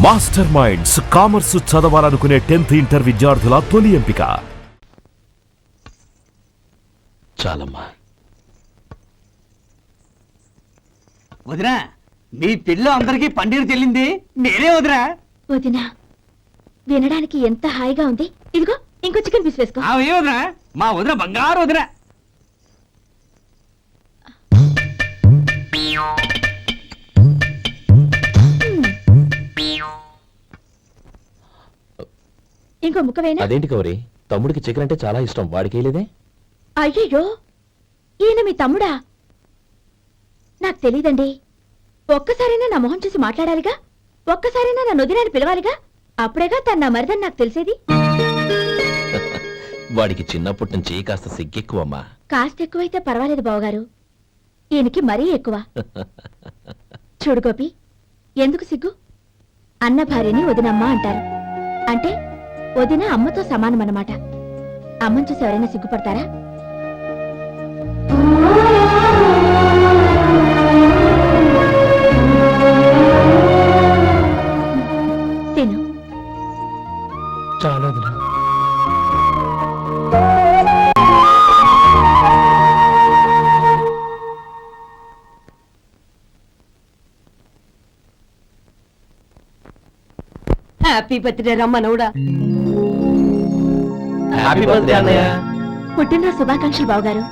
Master minds commerce చదవాలనుకునే 10th inter విద్యార్థుల తొలి ఎంపిక. చాలమ్మా. వదినా, మీ పెళ్ళి అందరికీ పన్నీరు చెల్లింది నేనే వదినా. వదినా, వినడానికి ఎంత హాయిగా ఉంది. ఇదిగో ఇంకో చికెన్ పీస్ వేసుకో. ఏ వదినా, మా వదిన బంగారు వదినా. ఇంకో ముక్క వేయనా? అదేంటి గౌరీ, తమ్ముడికి చికెన్ అంటే చాలా ఇష్టం, వాడికి లేదే? అయ్యయ్యో, ఈయన మీ తమ్ముడా? నాకు తెలీదండి. ఒక్కసారైనా నా మొహం చూసి మాట్లాడాలిగా, ఒక్కసారైనా నా నొదినాన్ని పిలవాలిగా, అప్పుడేగా తన నా మరిదని నాకు తెలిసేది. వాడికి చిన్నప్పటి నుంచి కాస్త సిగ్గెక్కువమ్మా. కాస్త ఎక్కువైతే పర్వాలేదు బావగారు, ఈయనకి మరీ ఎక్కువ. చూడు గోపి, ఎందుకు సిగ్గు? అన్న భార్యని వదినమ్మ అంటారు. అంటే వదిన అమ్మతో సమానమన్నమాట. అమ్మని చూసి ఎవరైనా సిగ్గుపడతారా? తిను. చాలా హ్యాపీ బర్త్డే రమ్మనవుడా. హ్యాపీ బర్త్డే అన్నయ్య. పుట్టినరోజు శుభాకాంక్షలు బావగారు.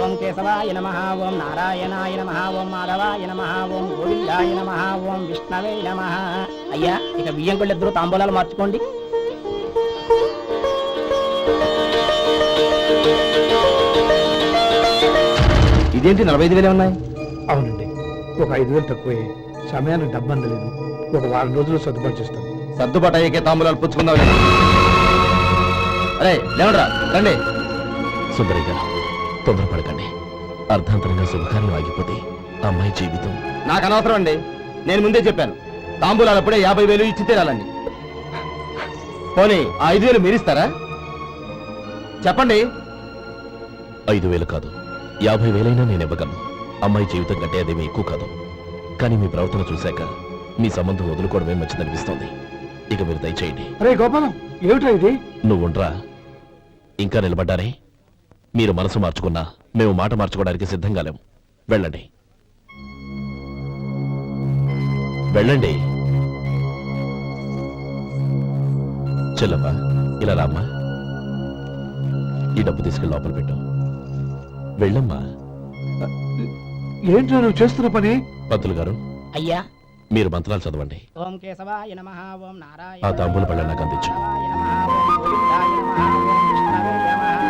ఓం కేశవాయ నమః, ఓం నారాయణాయ నమః, ఓం మాధవాయ నమః, ఓం గోవిందాయ నమః, ఓం విష్ణవే నమః. అయ్యా, ఇక బియ్యం కొళ్ళిద్దరూ తాంబూలాలు మార్చుకోండి. ఇదేంటి 45,000 ఉన్నాయి? అవునండి, ఒక 5,000 తక్కువే. సమయానికి డబ్బు అందలేదు. ఒక వారం రోజులు సర్దుబాటు చేస్తాం. సర్దుబాటు అయ్యే తాంబూలాలు పుచ్చుకుందాం. అరే లేవరా, రండి. సుందరి గారు, తొందరపడకండి. అర్ధాంతరంగా శుభకార్యం ఆగిపోతే అమ్మాయి జీవితం. నాకు అనవసరం అండి, నేను ముందే చెప్పాను. తాంబూలాలు అప్పుడే 50,000 ఇచ్చి తీరాలండి. పోనీ 5,000 మీరిస్తారా? చెప్పండి. 5,000 కాదు, 50,000 నేను ఇవ్వగలను. అమ్మాయి జీవితం కంటే అదేమీ ఎక్కువ కాదు. కానీ మీ ప్రవర్తన చూశాక మీ సంబంధం వదులుకోవడమే మంచిదనిపిస్తోంది. ఇక మీరు దయచేయండి. అరే గోపాలం, ఏమిటా ఇది? నువ్వుండ్రా. ఇంకా నిలబడ్డారే? మీరు మనసు మార్చుకున్నా మేము మాట మార్చుకోవడానికి సిద్ధంగా లేము. వెళ్ళండి, వెళ్ళండి. చెల్లమ్మా, ఇలా రామ్మా. ఈ డబ్బు తీసుకెళ్ళి లోపల పెట్టు. వెళ్ళమ్మా. ఏంటో నువ్వు చేస్తున్న పని? పంతులు గారు, అయ్యా, మీరు మంత్రాలు చదవండి. ఓం కేశవాయ నమః, ఓం నారాయణ ఆ తాంబూల పళ్ళ నాకు అందించు. నమః, ఓం గోవిందాయ నమః, ఓం విష్ణవే నమః.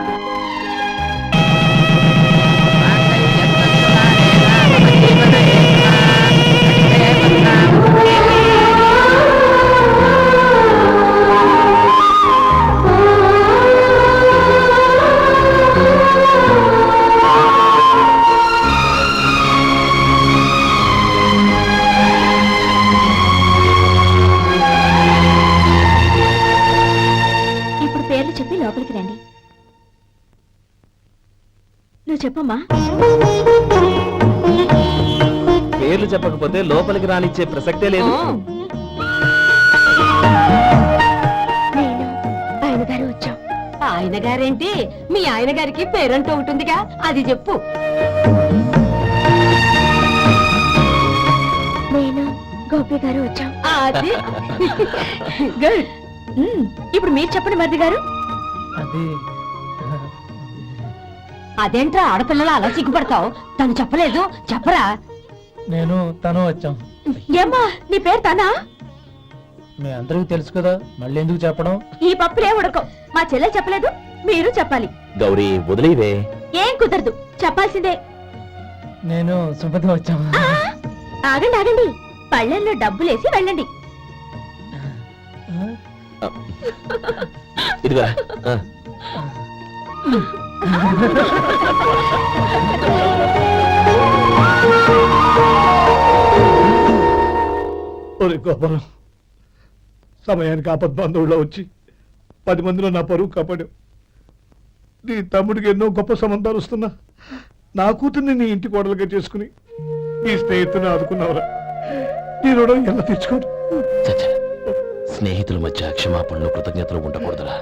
ఇప్పుడు పేర్లు చెప్పి లోపలికి రండి. నువ్వు చెప్పమ్మా. పేర్లు చెప్పకపోతే లోపలికి రానిచ్చే ప్రసక్తే లేదు. నేను ఆయన గారు వచ్చాం. ఆయన గారేంటి, మీ ఆయన గారికి పేరంటూ ఉంటుందిగా, అది చెప్పు. నేను గోపి గారు వచ్చాం. అది గుడ్. ఇప్పుడు మీరు చెప్పండి మరిది గారు. అది అదేంట్రా ఆడపిల్లలు అలా సిగ్గుపడతావు? తను చెప్పలేదు, చెప్పరా. నేను తను వచ్చాం. ఏమ్మా, నీ పేరు తనా? మీ అందరికీ తెలుసు కదా, మళ్ళీ ఎందుకు చెప్పడం? ఈ పప్పులే ఉడకం. మా చెల్లె చెప్పలేదు, మీరు చెప్పాలి. గౌరీ, వదిలేవే. ఏం కుదరదు, చెప్పాల్సిందే. నేను సుమతి వచ్చాం. ఆగండి ఆగండి, పళ్ళెంలో డబ్బులేసి వెళ్ళండి. ఇదిగా ఒరే గోపాలం, సమయానికి ఆపద్బాంధవుల్లో వచ్చి 10 మందిలో నా పరువు కాపాడావు. నీ తమ్ముడికి ఎన్నో గొప్ప సంబంధాలు వస్తున్నా నా కూతుర్ని నీ ఇంటి కోడలుగా చేసుకుని నీ స్నేహితుని ఆదుకున్నావురా. నీ రుణం ఎలా తీర్చుకోడు? చచ్చా, స్నేహితుల మధ్య క్షమాపణలు కృతజ్ఞతలు ఉండకూడదురా.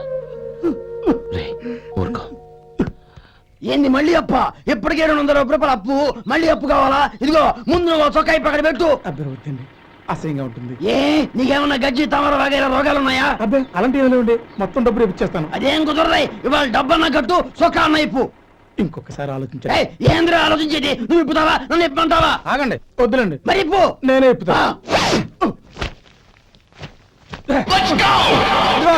రే ఊరుకో. ఏంది మళ్ళీ అప్ప? ఇప్పటికే 200 రూపాయల అప్పు, మళ్ళీ అప్పు కావాలా? ఇదిగో ముందు నువ్వు చొక్కాయి పక్కన పెట్టు. అబ్బాయి వద్దండి, అసహ్యంగా ఉంటుంది. ఏ నీకేమన్నా గజ్జి తమర వగైరా రోగాలు ఉన్నాయా? అబ్బాయి అలాంటి ఏమైనా ఉండే మొత్తం డబ్బులు ఇప్పించేస్తాను. అదేం కుదరదాయి. ఇవాళ డబ్బన్నా కట్టు, చొక్కా అన్న ఇప్పు. ఇంకొకసారి ఆలోచించండి. ఏయ్, ఏంద్రా ఆలోచించేది? నువ్వు ఇప్పుతావా, నన్ను ఇప్పమంటావా? ఆగండి, వద్దులండి, మరి ఇప్పు. నేనే ఇప్పుతా.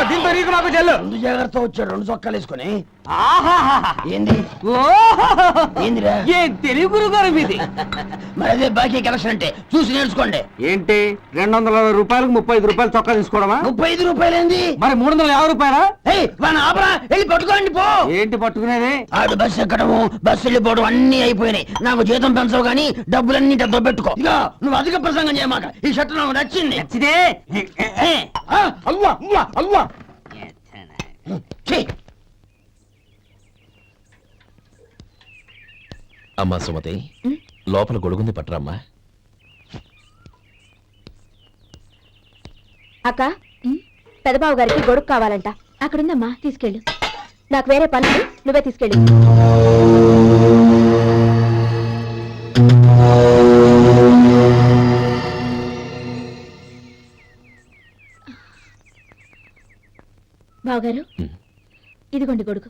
దీంతో నీకు నాకు చెల్లు. ముందు జాగ్రత్త వచ్చాడు 2 చొక్కాలు వేసుకొని. ఏంది ఏందిరా? ఏ తెలుగు గురుగారు మీది? మరి అదే బాకీ కలెక్షన్ అంటే చూసి నేర్చుకోండి. ఏంటి 220 రూపాయలకు 35 రూపాయలు చొక్కా తీసుకోవడమా? 35 రూపాయలు ఏంది? మరి 350 రూపాయలా? ఏయ్ వాడిని ఆపరా, వెళ్ళి పట్టుకోండి పో. ఏంటి పట్టుకునేది? ఆడు బస్సు ఎక్కడము, బస్సు వెళ్ళిపోవడం అన్ని అయిపోయినాయి. నాకు జీతం పెంచవు గానీ డబ్బులన్నీ డబ్బు పెట్టుకో. ఇక నువ్వు అధిక ప్రసంగం చేయమాక. ఈ షర్ట్ నాకు నచ్చింది. నచ్చితే అల్వా అల్వా అల్వా. ఛీ! అమ్మా సుమతి, లోపల గొడుగుంది పట్టరమ్మా. అక్క పెదబాబు గారికి గొడుగు కావాలంట. అక్కడుందమ్మా, తీసుకెళ్ళు. నాకు వేరే పనులు, నువ్వే తీసుకెళ్ళు. బావగారు, ఇదిగోండి గొడుగు.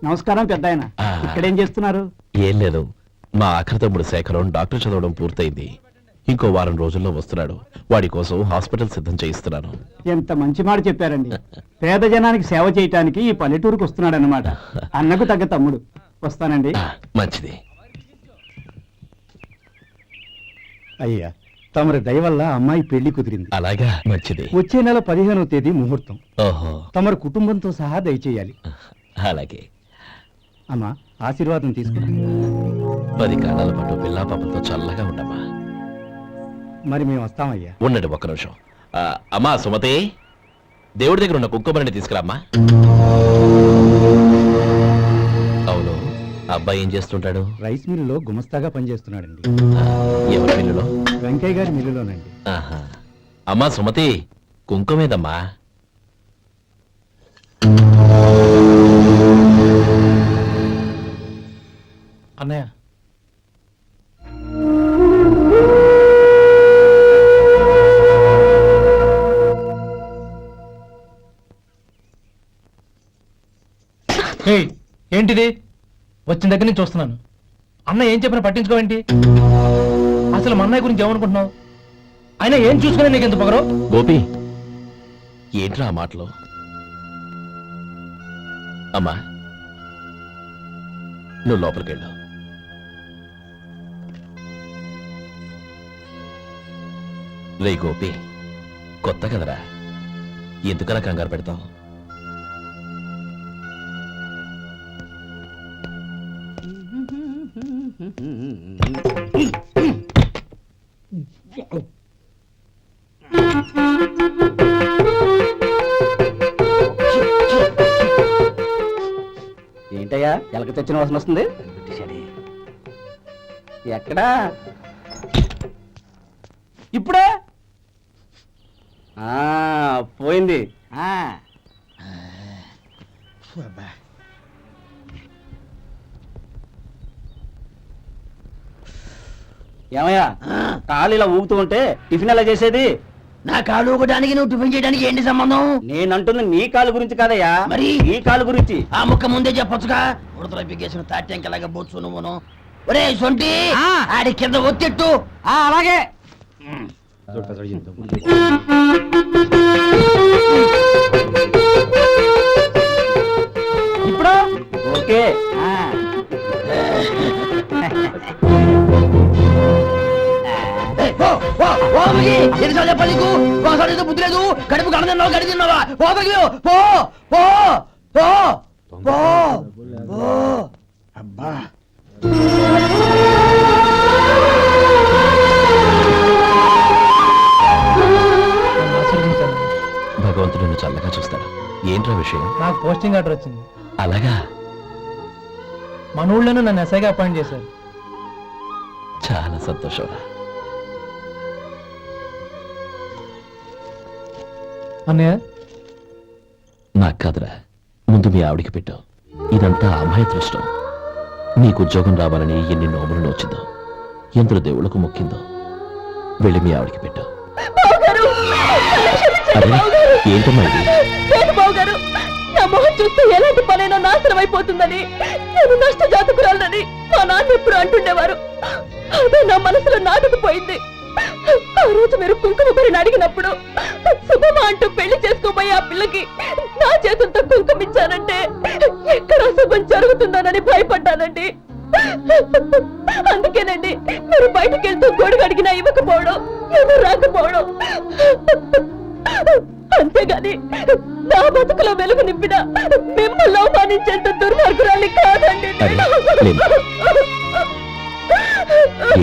నమస్కారం పెద్దాయన. ఇక్కడేం చేస్తున్నారు? ఏం లేదు, మా ఆఖరి తమ్ముడు శేఖరం డాక్టర్ చదవడం పూర్తయింది. ఇంకో వారం రోజుల్లో వస్తున్నాడు. వాడి కోసం హాస్పిటల్ సిద్ధం చేయిస్తున్నాను. ఎంత మంచి మాట చెప్పారండి. పేద జనానికి సేవ చేయటానికి ఈ పల్లెటూరుకు వస్తున్నాడు అన్నమాట. అన్నకు తగ్గ తమ్ముడు. వస్తానండి. మంచిది. అయ్యా, తమరి దయ వల్ల అమ్మాయి పెళ్లి కుదిరింది. అలాగా, మంచిది. వచ్చే నెల 15వ తేదీ ముహూర్తం. ఓహో, తమరి కుటుంబంతో సహా దయచేయాలి. అలాగే. అమ్మా, ఆశీర్వాదం తీసుకురా. 10 కాలాల పాటు పిల్లా పాపలతో చల్లగా ఉండమ్మా. మరి మేము వస్తామయ్యా. ఉండండి ఒక్క నిమిషం. అమ్మా సుమతి, దేవుడి దగ్గర ఉన్న కుక్కమరిని తీసుకురామ్మా. అవును, అబ్బాయి ఏం చేస్తుంటాడు? రైస్ మిల్లులో గుమస్తాగా పనిచేస్తున్నాడండి. ఎవరి మిల్లులో? వెంకయ్య గారి మిల్లులోనండి. ఆహా. అమ్మా సుమతి, కుంకుమేదమ్మా? అన్నయ్య, ఏంటిది? వచ్చిన దగ్గర నుంచి చూస్తున్నాను. అన్న ఏం చెప్పినా పట్టించుకోవేంటి? అసలు మా అన్నయ్య గురించి ఏమనుకుంటున్నావు? అయినా ఏం చూసుకునే నీకు ఎంత పొగరు? గోపి, ఏంట్రా ఆ మాటలు? అమ్మా, నువ్వు లోపలికి వెళ్ళు. రే గోపి, కొత్త కదరా, ఎందుకలా కంగారు పెడతావు? ఏంటయ్యా ఎలక తెచ్చిన వాసన వస్తుంది? ఎక్కడా? ఇప్పుడే పోయింది. ఏమయ్యా, కాలు ఇలా ఊగుతూ ఉంటే టిఫిన్ ఎలా చేసేది? నా కాలు ఊగడానికి నువ్వు టిఫిన్ చేయడానికి ఏంటి సంబంధం? నేనంటుంది నీ కాలు గురించి కాదయ్యా, మరి నీ కాలు గురించి. ఆ ముక్క ముందే చెప్పొచ్చుగా. ఉడతలో పిగేసిన తాట్యంకలాగా బొచ్చు నువ్వును. ఒరే సొంటి, ఆడి కింద ఒత్తిట్టు. అలాగే. ఇప్పుడు ఓకే. ఎన్నిసార్లు చెప్పాలి నీకు? ఒకసారి ఏదో బుద్ధి లేదు. కడుపు గడ తిన్నావా, గడి తిన్నావా? పో పగిలి, పో పో పో పో పో. అబ్బా భగవంతుడు నిన్ను చల్లగా చూస్తాడు. ఏంట్రా విషయం? నాకు పోస్టింగ్ ఆర్డర్ వచ్చింది. అలాగా? మన ఊళ్ళోనూ నన్ను ఎస్ఐగా అపాయింట్ చేశారు. చాలా సంతోషం. అన్నయ్య, నాకు కాదురా, ముందు మీ ఆవిడికి పెట్టు. ఇదంతా అమ్మాయి దృష్టం. నీకు ఉద్యోగం రావాలని ఎన్ని నోములు నోచిందో, ఎందరు దేవుళ్ళకు మొక్కిందో. వెళ్ళి మీ ఆవిడికి పెట్టు. అరే, ఏంటమ్మా ఇది? బావగారు, నా మొహం చూస్తే ఎలాంటి పనైనా నాశనం అయిపోతుందని, నేను నష్ట జాతకురాలని మా నాన్న ఎప్పుడు అంటుండేవారు. అదే నా మనసులో నాటుకుపోయింది. ఆ రోజు మీరు కుంకుమ భరిని అడిగినప్పుడు శుభమా అంటూ పెళ్లి చేసుకోబోయే ఆ పిల్లకి నా చేతులతో కుంకుమ ఇచ్చానంటే ఎక్కడ శుభం జరుగుతుందోనని భయపడ్డానండి. అందుకేనండి మీరు బయటకు వెళ్తూ గొడుగు అడిగినా ఇవ్వకపోవడం, ఎవరు రాకపోవడం. అంతేగాని నా బతుకులో వెలుగు నింపిన మిమ్మల్ని అవమానించేంత దుర్మార్గురాలి కాదండి.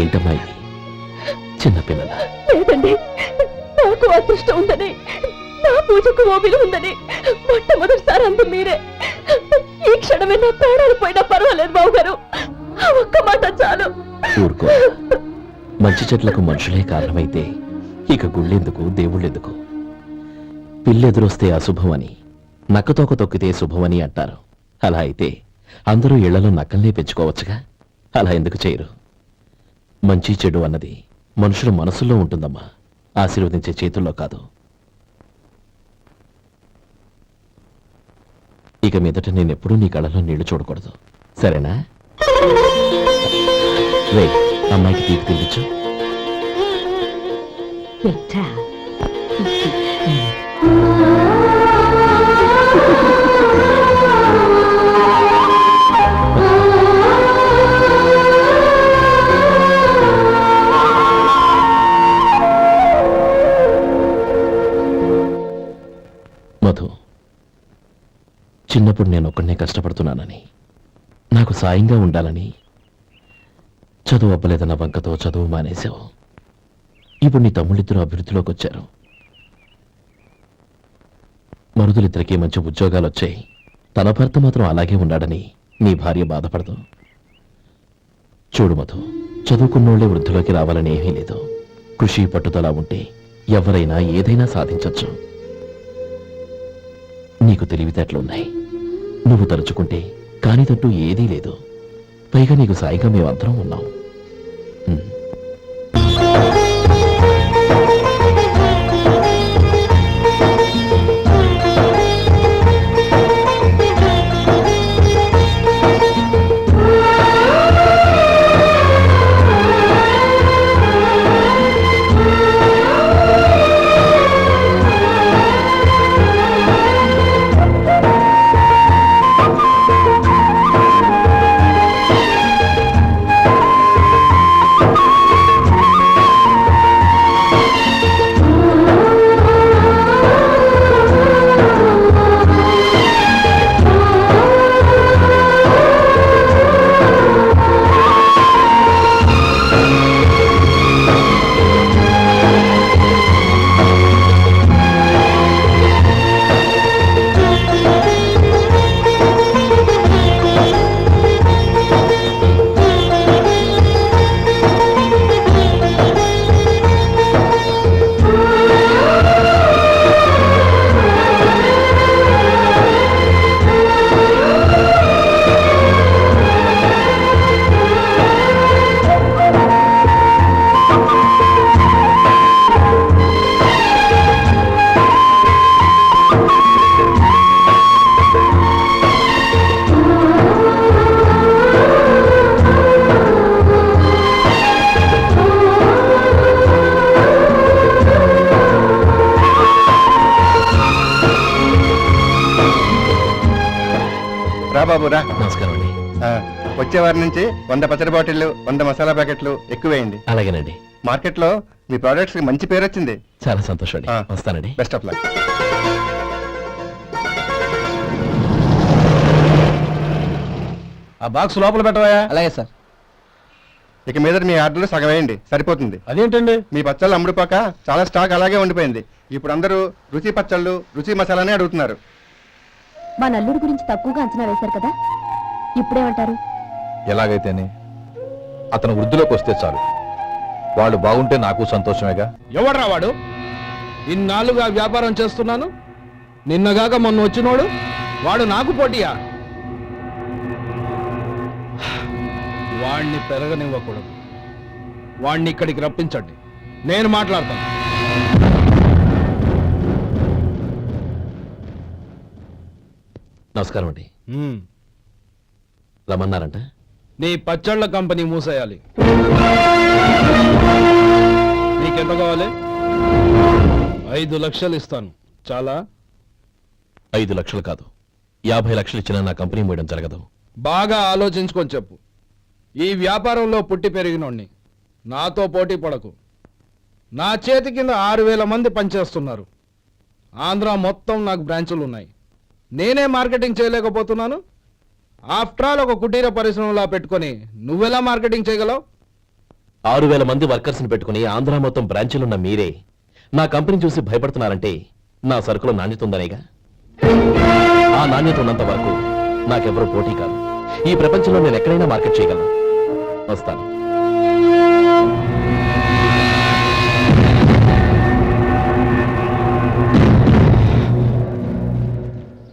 ఏంటమ్మా ఇది? చిన్నపిల్లల లేదండి, నాకు అదృష్టం ఉందని, నా పూజకు ఓ విలువ ఉందని మొట్టమొదటిసారి అంది మీరే. ఈ క్షణమే నా ప్రాణాలు పోయినా పర్వాలేదు బావగారు. ఆ ఒక్క మాట చాలు. ఊరుకో. మంచి చెట్లకు మనుషులే కారణమైతే ఇక గుళ్ళెందుకు, దేవుళ్ళెందుకు? పిల్లెదురొస్తే అశుభమని, నక్కతోక తొక్కితే శుభమని అంటారు. అలా అయితే అందరూ ఇళ్లలో నక్కల్నే పెంచుకోవచ్చుగా. అలా ఎందుకు చేయరు? మంచి చెడు అన్నది మనుషుల మనసుల్లో ఉంటుందమ్మా, ఆశీర్వదించే చేతుల్లో కాదు. ఇక మీదట నేనెప్పుడూ నీ కళ్ళలో నీళ్లు చూడకూడదు, సరేనా? రే, అమ్మాయికి తీపి తినిపించు. మధు, చిన్నప్పుడు నేను ఒక్కడనే కష్టపడుతున్నానని, నాకు సాయంగా ఉండాలని చదువు అవ్వలేదన్న వంకతో చదువు మానేశావు. ఇప్పుడు నీ తమ్ముళ్ళిద్దరూ అభివృద్ధిలోకి వచ్చారు. మరుదులిద్దరికీ మంచి ఉద్యోగాలు వచ్చాయి. తన భర్త మాత్రం అలాగే ఉన్నాడని నీ భార్య బాధపడదు. చూడు మధు, చదువుకున్నోళ్లే వృద్ధిలోకి రావాలని ఏమీ లేదు. కృషి పట్టుదల ఉంటే ఎవరైనా ఏదైనా సాధించొచ్చు. నీకు తెలివితేటలున్నాయి. నువ్వు తలుచుకుంటే కానిదంటూ ఏదీ లేదు. పైగా నీకు సాయిగా మేమందరం ఉన్నాం. రా బాబు రా. నమస్కారం అండి. వచ్చే వారి నుంచి 100 పచ్చడి బాటిళ్లు 100 మసాలా ప్యాకెట్లు ఎక్కువేయండి. అలాగేనండి. మార్కెట్లో మీ ప్రోడక్ట్స్ కి మంచి పేరు వచ్చింది. చాలా సంతోషం అండి. వస్తానండి. Best of luck. ఆ బాక్స్ లోపల పెట్టవా? అలాగే సార్. ఇక మీద మీ ఆర్డర్లు సగం వేయండి, సరిపోతుంది. అదేంటండి? మీ పచ్చళ్ళు అమ్ముడుపోక చాలా స్టాక్ అలాగే ఉండిపోయింది. ఇప్పుడు అందరూ రుచి పచ్చళ్ళు రుచి మసాలానే అడుగుతున్నారు. మా నల్లుడి గురించి తక్కువగా అంచనా వేశారు కదా, ఇప్పుడేమంటారు? ఎలాగైతేనే అతను వృద్ధిలోకి వస్తే చాలు. వాళ్ళు బాగుంటే నాకు సంతోషమేగా. ఎవడ్రా వాడు? ఇన్నాళ్ళుగా వ్యాపారం చేస్తున్నాను, నిన్నగాక మొన్న వచ్చినోడు వాడు నాకు పోటీయా? వాణ్ణి పెరగనివ్వకూడదు. వాణ్ణి ఇక్కడికి రప్పించండి, నేను మాట్లాడతాను. నమస్కారం అండి. రమ్మన్నారంట? నీ పచ్చళ్ళ కంపెనీ మూసేయాలి. నీకెంత కావాలి? 5 లక్షలు ఇస్తాను. చాలా? 5 లక్షలు కాదు, 50 లక్షలు ఇచ్చినా నా కంపెనీ మూయడం జరగదు. బాగా ఆలోచించుకొని చెప్పు. ఈ వ్యాపారంలో పుట్టి పెరిగినోణ్ణి, నాతో పోటీ పడకు. నా చేతి కింద 6,000 మంది పనిచేస్తున్నారు. ఆంధ్ర మొత్తం నాకు బ్రాంచులు ఉన్నాయి. నేనే మార్కెటింగ్ చేయలేకపోతున్నాను. ఆఫ్టర్ ఆల్ ఒక కుటీర పరిశ్రమలా పెట్టుకొని నువ్వెలా మార్కెటింగ్ చేయగలవు? 6,000 మంది వర్కర్స్ని పెట్టుకుని ఆంధ్ర మొత్తం బ్రాంచీలున్న మీరే నా కంపెనీ చూసి భయపడుతున్నారంటే నా సరుకులో నాణ్యత ఉందనేగా. ఆ నాణ్యత ఉన్నంత వరకు నాకెవరూ పోటీ కాదు. ఈ ప్రపంచంలో నేను ఎక్కడైనా మార్కెట్ చేయగలను. వస్తాను.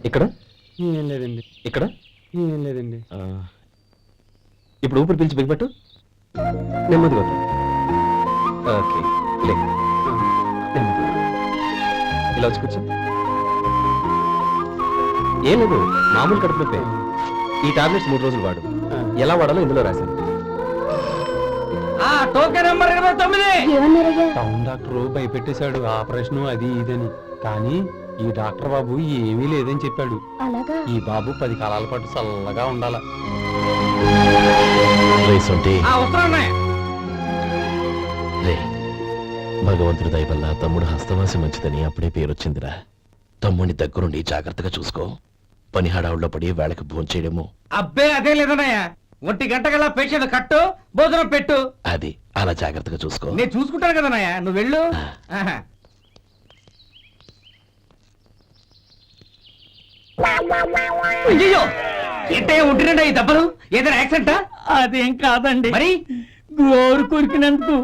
ఇక్కడ ఏం లేదండి, ఇక్కడ ఏం లేదండి. ఇప్పుడు ఊపిరి పీల్చి బిగిపెట్టు. నెమ్మదిగా వద్దు. ఓకే, లే. నెమ్మదిగా. ఇలా వచ్చి కూర్చో. ఏం లేదు, మామూలు కడుపు నొప్పే. ఈ టాబ్లెట్స్ 3 రోజులు వాడు. ఎలా వాడాలో ఇందులో రాశాను. Token number 29. ఏమన్నారయ్యా? టౌన్ డాక్టర్ భయపెట్టేశాడు, ఆపరేషన్ అది ఇదని. కానీ ఈ డాక్టర్ బాబు ఏమీ లేదని చెప్పాడు. అలాగా? ఈ బాబు 10 కాలాల పాటు చల్లగా ఉండాల. రే, భగవంతుడి దయ వల్ల తమ్ముడు హస్తవాసి మంచిదని అప్పుడే పేరొచ్చిందిరా. తమ్ముడిని దగ్గరుండి జాగ్రత్తగా చూసుకో. పని హడావుల్లో పడి వేళకి భోంచేయడము. అబ్బే అదే లేదన్నయ్యా. 1 గంట గల పేషెంట్ కట్టు, భోజనం పెట్టు. అది అలా జాగ్రత్తగా చూసుకో. నేను చూసుకుంటాను కదన్నయ్యా, నువ్వు వెళ్ళు. అయ్యో, ఏంటే ఉంటున్నాడా ఈ దెబ్బలు? ఏదైనా యాక్సిడెంటా? అదేం కాదండి. మరి గోరు కొరికినందుకు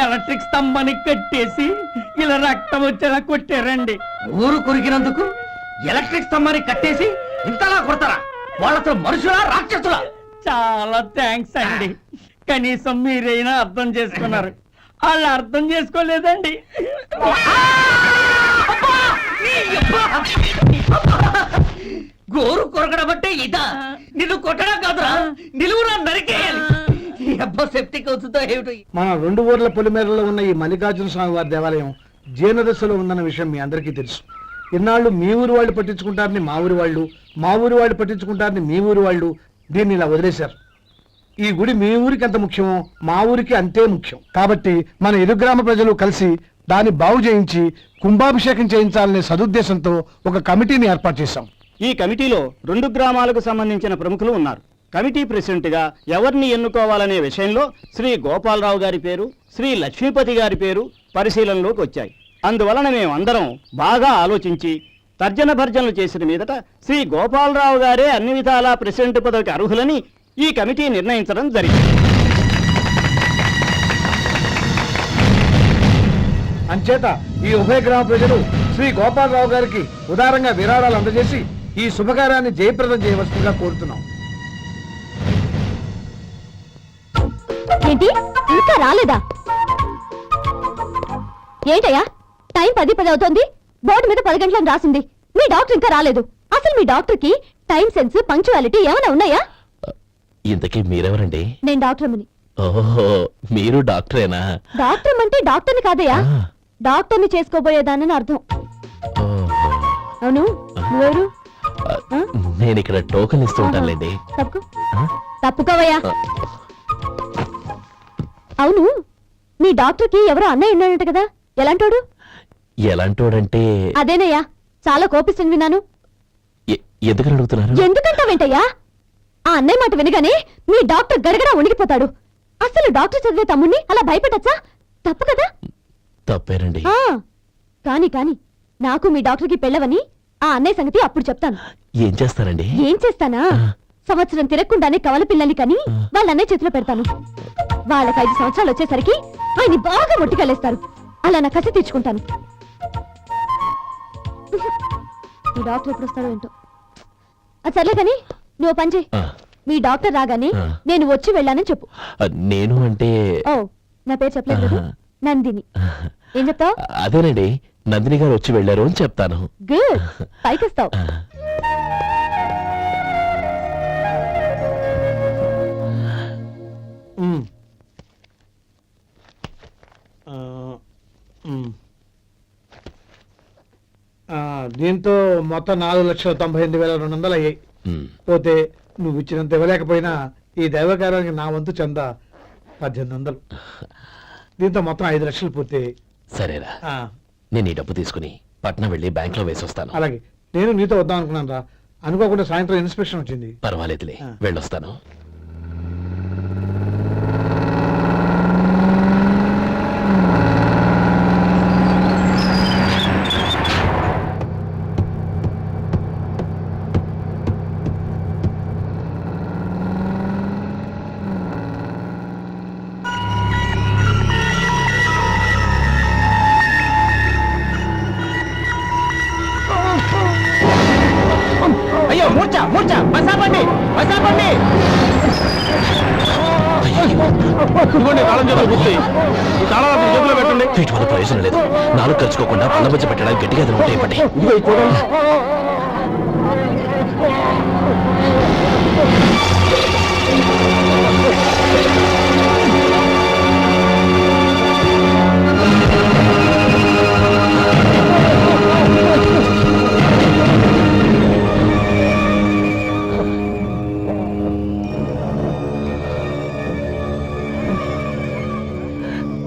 ఎలక్ట్రిక్ స్తంభాన్ని కట్టేసి ఇలా రక్తం వచ్చేలా కొట్టారండి. ఊరు కొరికినందుకు ఎలక్ట్రిక్ స్తంభాన్ని కట్టేసి ఇంతలా కొడతారా? వాళ్ళతో మనుషులా రాక్షసులా? చాలా థ్యాంక్స్ అండి, కనీసం మీరైనా అర్థం చేసుకున్నారు. వాళ్ళు అర్థం చేసుకోలేదండి. గోరు కొరకడం అంటే ఇదా? నిన్ను కొట్టడం కాదురా, నిలువురా నరికేయాలి. సెప్టిక్ అవుతుందో ఏమిటో. మన 2 ఊర్ల పొలిమేరలో ఉన్న ఈ మల్లికార్జున స్వామి వారి దేవాలయం జీర్ణదశలో ఉందన్న విషయం మీ అందరికీ తెలుసు. ఇన్నాళ్ళు మీ ఊరు వాళ్ళు పట్టించుకుంటారని మా ఊరి వాళ్ళు, మా ఊరి వాళ్ళు పట్టించుకుంటారని మీ ఊరి వాళ్ళు దీన్ని ఇలా వదిలేశారు. ఈ గుడి మీ ఊరికి ఎంత ముఖ్యమో మా ఊరికి అంతే ముఖ్యం. కాబట్టి మన ఇరు గ్రామ ప్రజలు కలిసి దాన్ని బాగు చేయించి కుంభాభిషేకం చేయించాలనే సదుద్దేశంతో ఒక కమిటీని ఏర్పాటు చేశాం. ఈ కమిటీలో 2 గ్రామాలకు సంబంధించిన ప్రముఖులు ఉన్నారు. కమిటీ ప్రెసిడెంట్ గా ఎవరిని ఎన్నుకోవాలనే విషయంలో శ్రీ గోపాలరావు గారి పేరు, శ్రీ లక్ష్మీపతి గారి పేరు పరిశీలనలోకి వచ్చాయి. అందువలన మేమందరం బాగా ఆలోచించి తర్జన భర్జనలు చేసిన మీదట శ్రీ గోపాలరావు గారే అన్ని విధాలా ప్రెసిడెంట్ పదవికి అర్హులని ఈ కమిటీ నిర్ణయించడం జరిగింది. అంచేత ఈ ఉభయ గ్రామ ప్రజలు శ్రీ గోపాలరావు గారికి ఉదారంగా విరాళాలు అందజేసి ఈ శుభకార్యాన్ని జయప్రదం చేయవలసిందిగా కోరుతున్నాం. ఏంటి, ఇంకా రాలేదా? ఏంటయ్యా, టైం 10 అవుతోంది. బోర్డు మీద 10 గంటలని రాసింది. మీ డాక్టర్ ఇంకా రాలేదు. అసలు మీ డాక్టర్ కి టైం సెన్స్, పంక్చువాలిటీ ఏమైనా ఉన్నాయా? ఇంతకీ మీరెవరండి? నేను డాక్టర్ అమ్మని. ఓహో, మీరు డాక్టరేనా? డాక్టర్ అంటే డాక్టర్ని కాదయ్యా, డాక్టర్ని చేసుకోబోయేదానని అర్థం. ఓహో. అవును, నువ్వెవరు? నేను ఇక్కడ టోకెన్ ఇస్తూ ఉంటానులేండి. తప్పుకో ఆ? తప్పుకోవయ్యా. అవును, మీ డాక్టర్కి ఎవరో అన్నయ్య ఉన్నాడంట కదా, ఎలాంటోడు? ఎలాంటోడంటే అదేనయ్యా, చాలా కోపిస్తుంది విన్నాను. ఎందుకని అడుగుతున్నారు? ఎందుకంటావేంటయ్యా? ఆ అన్నయ్య మాట వినగానే మీ డాక్టర్ గడగడ ఉణిగిపోతాడు. అసలు డాక్టర్ చదివే తమ్ముణ్ణి అలా భయపెట్టచ్చా? తప్పు కదా? తప్పేనండి. ఆ, కాని కాని నాకు మీ డాక్టర్కి పెళ్ళవని ఆ అన్నయ్య సంగతి అప్పుడు చెప్తాను. ఏం చేస్తారండి? ఏం చేస్తానా? సంవత్సరం తిరగకుండానే కవల పిల్లల్ని కని వాళ్ళ అన్నయ్య చేతిలో పెడతాను. వాళ్ళకి 5 సంవత్సరాలు వచ్చేసరికి ఆయన్ని బాగా మొట్టికెళ్ళేస్తారు. అలా నా కసి తీర్చుకుంటాను. మీ డాక్టర్ ఎప్పుడు వస్తాడో ఏంటో. అది సర్లే కానీ నువ్వు పని చేయి. ఆ, మీ డాక్టర్ రాగానే ఆ. నేను వచ్చి వెళ్ళానని చెప్పు. నేను అంటే ఓ, నా పేరు చెప్పలేదు కదా? నందిని. ఏం చెప్తావు? అదేనండి, నందిని గారు వచ్చి వెళ్ళారు అని చెప్తాను. గుడ్, పైకొస్తావు. ఆ. దీంతో మొత్తం 4,98,200 అయ్యాయి. ఉమ్. పోతే నువ్వు ఇచ్చినంత ఇవ్వలేకపోయినా ఈ దైవకార్యానికి నా వంతు చంద 1800. దీంతో మొత్తం 5 లక్షలు పూర్తయ్యాయి. సరేరా, ఆ, నేను ఈ డబ్బు తీసుకుని పట్నం వెళ్ళి బ్యాంక్ లో వేసొస్తాను. అలాగే నేను నీతో వద్దాం అనుకున్నాను రా. అనుకోకుండా సాయంత్రం ఇన్స్పెక్షన్ వచ్చింది. పర్వాలేదులే, ఆ. వెళ్ళొస్తాను. అయ్యో మూర్ఛ మూర్ఛ, బసాపండి బసాపండి. వీటి వల్ల ప్రయోజనం లేదు. నాలుగు కలుసుకోకుండా పళ్ళ మధ్య పెట్టడానికి గట్టిగా అది ఉంటాయి. పట్టి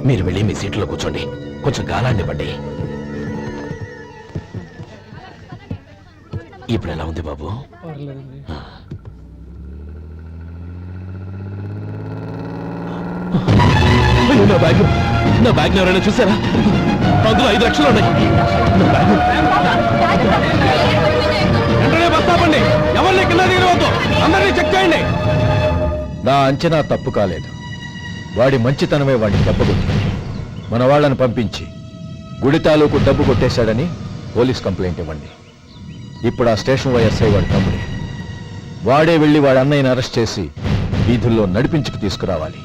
మీరు వెళ్ళి మీ సీట్లో కూర్చోండి, కొంచెం గాలాన్ని పడ్డి. ఇప్పుడు ఎలా ఉంది బాబు? ఆ. అయ్యో, నా బ్యాగ్ ఎవరైనా చూసారా? అందులో 5 లక్షలు ఉన్నాయి. నా బ్యాగ్ వెంటనే బస్ ఆపండి. ఎవరిని కింద దిగవద్దు, అందరినీ చెక్ చేయండి. నా అంచనా తప్పు కాలేదు. వాడి మంచితనమే వాడిని దెబ్బకొట్టింది. మన వాళ్ళని పంపించి గుడి తాలూకు డబ్బు కొట్టేశాడని పోలీస్ కంప్లైంట్ ఇవ్వండి. ఇప్పుడు ఆ స్టేషన్ ఎస్ఐ వాడి తమ్ముడే. వాడే వెళ్ళి వాడి అన్నయ్యని అరెస్ట్ చేసి వీధుల్లో నడిపించుకు తీసుకురావాలి.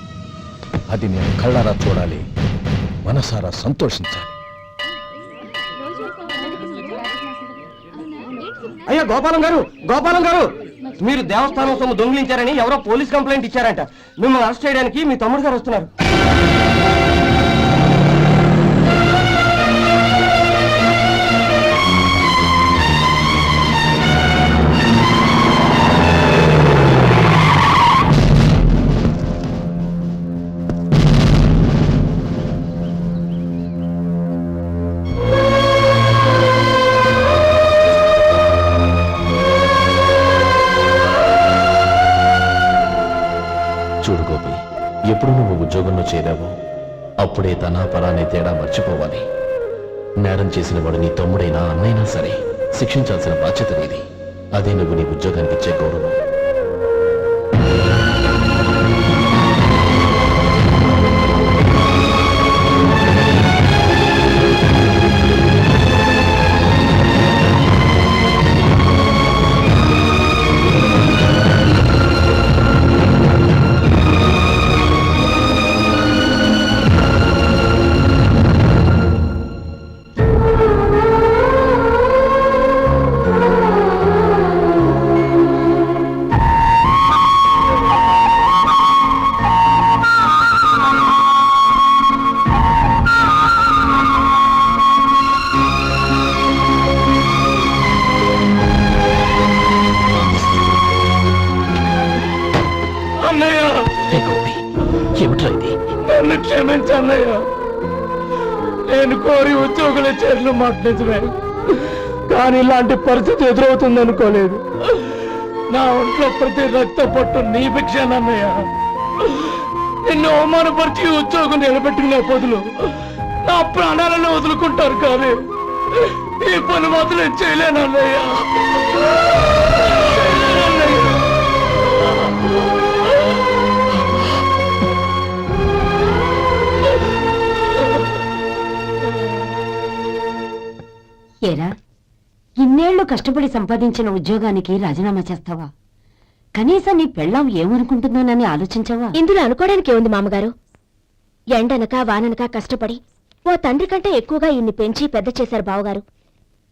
అది నేను కళ్ళారా చూడాలి, మనసారా సంతోషించాలి. అయ్యో గోపాలం గారు, గోపాలం గారు, మీరు దేవస్థానం సొమ్ము దొంగిలించారని ఎవరో పోలీస్ కంప్లైంట్ ఇచ్చారంట. మిమ్మల్ని అరెస్ట్ చేయడానికి మీ తమ్ముడు గారు వస్తున్నారు. చూడు గోపి, ఎప్పుడు నువ్వు ఉద్యోగంలో చేరావో అప్పుడే తన పరానే తేడా మర్చిపోవాలి. నేరం చేసిన వాడు నీ తమ్ముడైనా అన్నైనా సరే శిక్షించాల్సిన బాధ్యత నీది. అదే నువ్వు నీ ఉద్యోగానికి ఇచ్చే గౌరవం. నన్ను క్షమించన్నయ్య. నేను కోరి ఉద్యోగుల చేతులు మాట్లాడమే, కానీ ఇలాంటి పరిస్థితి ఎదురవుతుంది అనుకోలేదు. నా ఒంట్లో ప్రతి రక్త పొట్టు నీ భిక్షనన్నయ్య. నిన్ను అవమానపరిచి ఉద్యోగం నిలబెట్టుకునే బదులు నా ప్రాణాలను వదులుకుంటారు, కానీ ఈ పని మాత్రం నేను చేయలేనన్నయ్య. ఏరా, ఇన్నేళ్లు కష్టపడి సంపాదించిన ఉద్యోగానికి రాజీనామా చేస్తావా? కనీసం నీ పెళ్ళాం ఏమనుకుంటుందోనని ఆలోచించావా? ఇందులో అనుకోవడానికి ఏముంది మామగారు? ఎండనక వాననక కష్టపడి ఓ తండ్రి కంటే ఎక్కువగా ఈయన్ని పెంచి పెద్ద చేశారు బావగారు.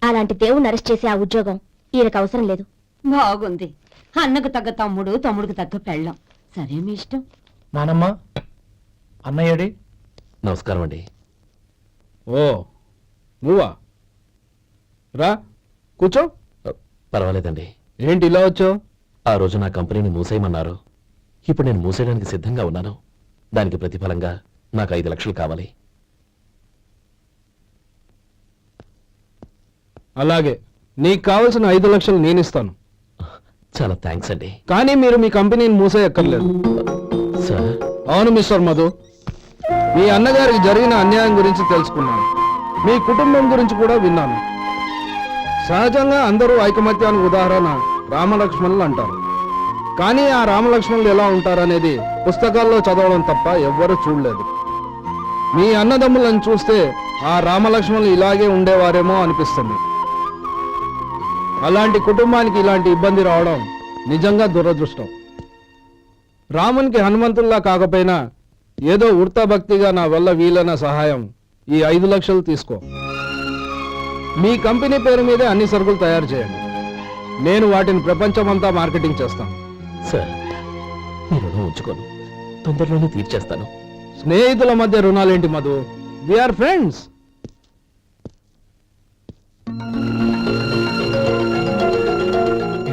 అలాంటి దేవుణ్ణి అరెస్ట్ చేసే ఆ ఉద్యోగం ఈయనకు అవసరం లేదు. బాగుంది. అన్నకు తగ్గ తమ్ముడు, తమ్ముడికి తగ్గ పెళ్ళాం. సరే, మీ ఇష్టం. నానమ్మ, అన్నయ్యడి. నమస్కారం అండి. ఓ నువ్వా? రా కూర్చో. పర్వాలేదండి. ఏంటి ఇలా వచ్చావు? ఆ రోజు నా కంపెనీని మూసేయమన్నారు. ఇప్పుడు నేను మూసేయడానికి సిద్ధంగా ఉన్నాను. దానికి ప్రతిఫలంగా నాకు 5 లక్షలు కావాలి. అలాగే, నీకు కావలసిన 5 లక్షలు నేను ఇస్తాను. చాలా థ్యాంక్స్ అండి. కానీ మీరు మీ కంపెనీని మూసేయక్కర్లేదు. సార్, అవును మిస్టర్ మధు, మీ అన్నగారికి జరిగిన అన్యాయం గురించి తెలుసుకున్నాను. మీ కుటుంబం గురించి కూడా విన్నాను. సహజంగా అందరూ ఐకమత్యానికి ఉదాహరణ రామలక్ష్మణులు అంటారు. కానీ ఆ రామలక్ష్మణులు ఎలా ఉంటారనేది పుస్తకాల్లో చదవడం తప్ప ఎవ్వరూ చూడలేదు. మీ అన్నదమ్ములను చూస్తే ఆ రామలక్ష్మణులు ఇలాగే ఉండేవారేమో అనిపిస్తుంది. అలాంటి కుటుంబానికి ఇలాంటి ఇబ్బంది రావడం నిజంగా దురదృష్టం. రామునికి హనుమంతుల్లా కాకపోయినా ఏదో ఉడతాభక్తిగా నా వల్ల వీలైన సహాయం ఈ 5 లక్షలు తీసుకో. మీ కంపెనీ పేరు మీదే అన్ని సరుకులు తయారు చేయండి. నేను వాటిని ప్రపంచమంతా మార్కెటింగ్ చేస్తాను. సార్, మీ రుణం ఉంచుకోను. తొందరలోనే తీర్చేస్తాను. స్నేహితుల మధ్య రుణాలేంటి మధు? We are friends.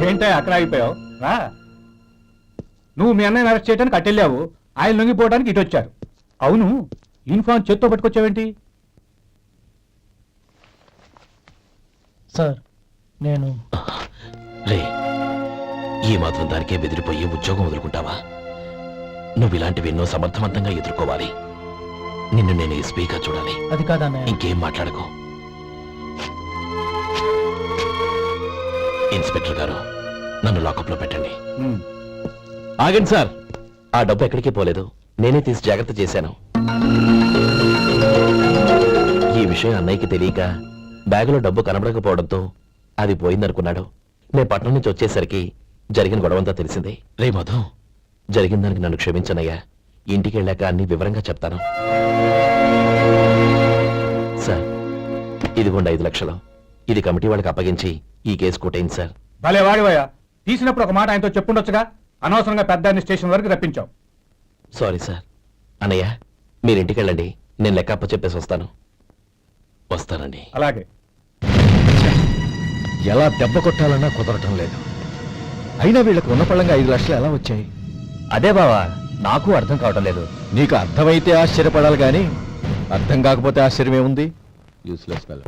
ఏంటో అక్కడ ఆగిపోయావు? రా. నువ్వు మీ అన్నయ్యని అరెస్ట్ చేయడానికి అట్టెళ్ళావు, ఆయన లొంగిపోవడానికి ఇటు వచ్చారు. అవును, యూనిఫామ్ చేత్తో పట్టుకొచ్చావేంటి? సార్, నేను రే, ఈ మాత్రం దానికే బెదిరిపోయి ఉద్యోగం వదులుకుంటావా? నువ్వు ఇలాంటివి ఎన్నో సమర్థవంతంగా ఎదుర్కోవాలి. నిన్ను నేను ఎస్పీగా చూడాలి. అది కాదన్నయ్య. ఇంకేం మాట్లాడకు. ఇన్స్పెక్టర్ గారు, నన్ను లాకప్లో పెట్టండి. ఆగండి సార్, ఆ డబ్బు ఎక్కడికి పోలేదు. నేనే తీసి జాగ్రత్త చేశాను. ఈ విషయం అన్నయ్యకి తెలియక బ్యాగులో డబ్బు కనబడకపోవడంతో అది పోయిందనుకున్నాడు. నేను పట్నం నుంచి వచ్చేసరికి జరిగిన గొడవంతా తెలిసింది. రే మధు, జరిగిన దానికి నన్ను క్షమించనయ్యా. ఇంటికి వెళ్ళాక అన్ని వివరంగా చెప్తాను. సార్, ఇదిగోండి 5 లక్షలు. ఇది కమిటీ వాళ్ళకి అప్పగించి ఈ కేసు కొట్టేయండి సార్. భలే వాడివయ్యా, తీసినప్పుడు ఒక మాట ఆయనతో చెప్పుండొచ్చుగా. అనవసరంగా పెద్ద స్టేషన్ వరకు రప్పించావు. Sorry sir. అన్నయ్య, మీరు ఇంటికి వెళ్ళండి. నేను లెక్క అప్ప చెప్పేసి వస్తానండి. అలాగే. ఎలా దెబ్బ కొట్టాలన్నా కుదరటం లేదు. అయినా వీళ్ళకు ఉన్న పళ్ళంగా 5 లక్షలు ఎలా వచ్చాయి? అదే బావా, నాకు అర్థం కావటం లేదు. నీకు అర్థమైతే ఆశ్చర్యపడాలి కానీ అర్థం కాకపోతే ఆశ్చర్యం ఏముంది? Useless fellow.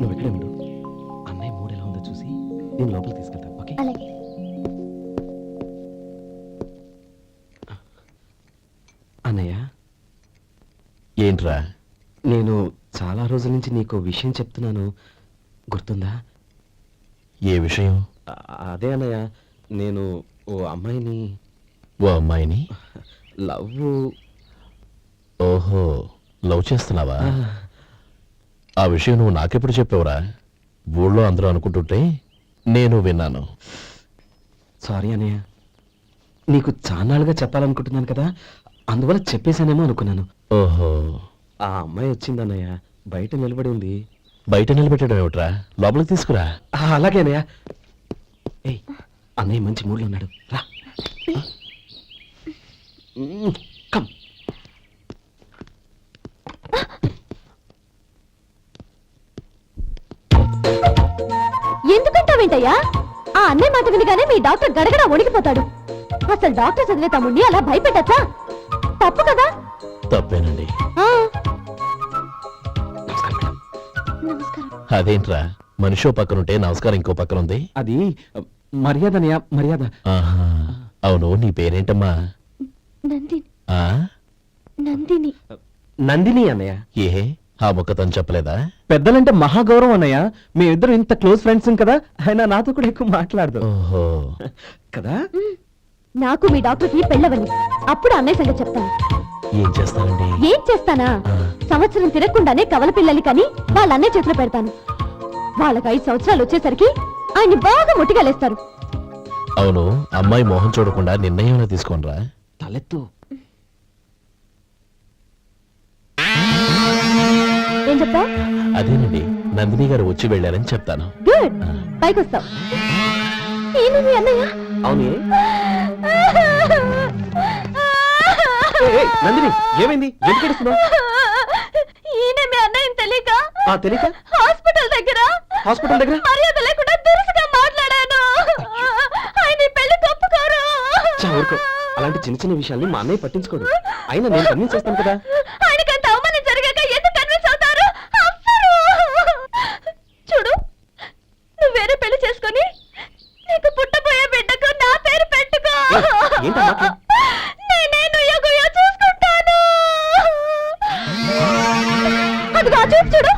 నువ్వు ఎక్కడే ఉండు. అన్నయ్య మూడు ఎలా ఉందో చూసి నేను లోపలికి తీసుకెళ్తాను. ఓకే? అలాగే. అన్నయ్య, ఏంట్రా? నేను చాలా రోజుల నుంచి నీకు విషయం చెప్తున్నాను, గుర్తుందా? ఏ విషయం? అదే అన్నయ్య, నేను ఓ అమ్మాయిని ఓ అమ్మాయిని లవ్. ఓహో, లవ్ చేస్తున్నావా? ఆ విషయం నువ్వు నాకెప్పుడు చెప్పావురా? ఊళ్ళో అందరూ అనుకుంటుంటే నేను విన్నాను. సారీ అన్నయ్య, నీకు చాన్నాళ్ళుగా చెప్పాలనుకుంటున్నాను కదా, అందువల్ల చెప్పేశానేమో అనుకున్నాను. ఓహో, ఆ అమ్మాయి వచ్చిందన్నయ్య, బయట నిలబడి ఉంది. బయట నిలబెట్టడం ఏమిట్రా? లోపలికి తీసుకురా. అలాగే అన్నయ్య. ఏయ్, అన్నయ్య మంచి మూడ్లో ఉన్నాడు, రా. కమ్. ఏంటయ్యా ఆ అన్నయ్య మాట వినగానే మీ డాక్టర్ గడగడ వణికిపోతాడు. అసలు డాక్టర్ చదివే తమ్ముడిని అలా భయపెట్టచ్చా? తప్పు కదా. తప్పేనండి. ఆ, నమస్కారం. అదేంట్రా మనిషో పక్కనుంటే నమస్కారం ఇంకో పక్కన ఉంది. అది మర్యాదనయ్య, మర్యాద. ఆహా, అవును నీ పేరేంటమ్మా? నందిని. ఆ నందిని. నందిని అన్నయ్య. ఏ ఆ ముక్క తను చెప్పలేదా? పెద్దలంటే మహాగౌరవం అన్నయ్య. మేమిద్దరం ఇంత క్లోజ్ ఫ్రెండ్స్ కదా, ఆయన నాతో కూడా ఎక్కువ మాట్లాడదు ఓహో, కదా. నాకు మీ డాక్టర్కి పెళ్ళవని అప్పుడు అన్నయ్య సంగతి చెప్తాను. ఏం చేస్తానండి? ఏం చేస్తానా? సంవత్సరం తిరగకుండానే కవల పిల్లల్ని కని వాళ్ళ అన్నయ్య చేతిలో పెడతాను. వాళ్ళకి 5 సంవత్సరాలు వచ్చేసరికి ఆయన్ని బాగా ముట్టిగలేస్తారు. అవును, అమ్మాయి మొహం చూడకుండా నిర్ణయం తీసుకోనరా. తలెత్తు. ఏం చెప్తా? అదేనండి, నందిని గారు వచ్చి వెళ్ళారని చెప్తాను. గుడ్, పైకి వస్తావు. ఏమి మీ అన్నయ్య? అవునే. నందిని ఏమైంది? ఎందుకు ఏడుస్తున్నావ్? ఈయన మీ అన్నయ్యని తెలియక తెలియక హాస్పిటల్ దగ్గర మర్యాద లేకుండా దురుసుగా మాట్లాడాను. ఆయన ఈ పెళ్లి తప్పుకోరు. ఊరుకో, అలాంటి చిన్న చిన్న విషయాల్ని మా అన్నయ్య పట్టించుకోడు. అయినా నేను కన్విన్స్ చేస్తాను కదా. ఆయనకి అంత అవమానం జరిగాక ఎందుకు కన్విన్స్ అవుతారు? అవ్వరు. చూడు, నువ్వు వేరే పెళ్లి చేసుకొని నీకు పుట్టబోయే బిడ్డకు నా పేరు పెట్టుకో. ఏంటమ్మా? నేనే నుయ్యగుయ్య చూసుకుంటాను. అదిగో ఆ చూపు చూడు,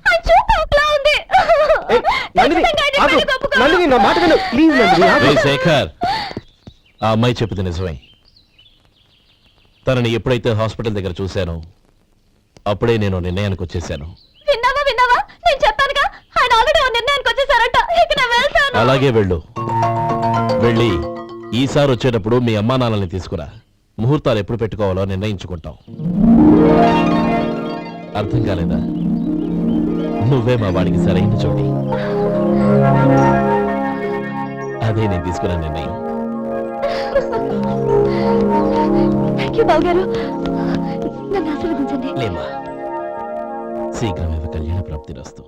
ఆ చూపు ఒకలా ఉంది. ఖచ్చితంగా ఆయన పెళ్లికి ఒప్పుకోరు. నందిని నా మాట విను ప్లీజ్. నందిని ఆగు. రేయ్ శేఖర్, ఆ అమ్మాయి చెప్పింది నిజమే. తనని ఎప్పుడైతే హాస్పిటల్ దగ్గర చూశానో అప్పుడే నేను నిర్ణయానికి వచ్చేసాను. విన్నావా విన్నావా? నేను చెప్పానుగా, ఆయన ఆల్రెడీ ఓ నిర్ణయానికి వచ్చేసారట. ఇక నేను వెళ్తాను. అలాగే వెళ్ళు. వెళ్ళి ఈసారి వచ్చేటప్పుడు మీ అమ్మా నాన్నల్ని తీసుకురా. ముహూర్తాలు ఎప్పుడు పెట్టుకోవాలో నిర్ణయించుకుంటాం. అర్థం కాలేదా? నువ్వే మా వాడికి సరైన జోడి. అదే నేను తీసుకున్న నిర్ణయం. థ్యాంక్ యూ బావగారు, నన్ను ఆశీర్వదించండి. లేమ్మా, శీఘ్రమే కళ్యాణ ప్రాప్తి రస్తు.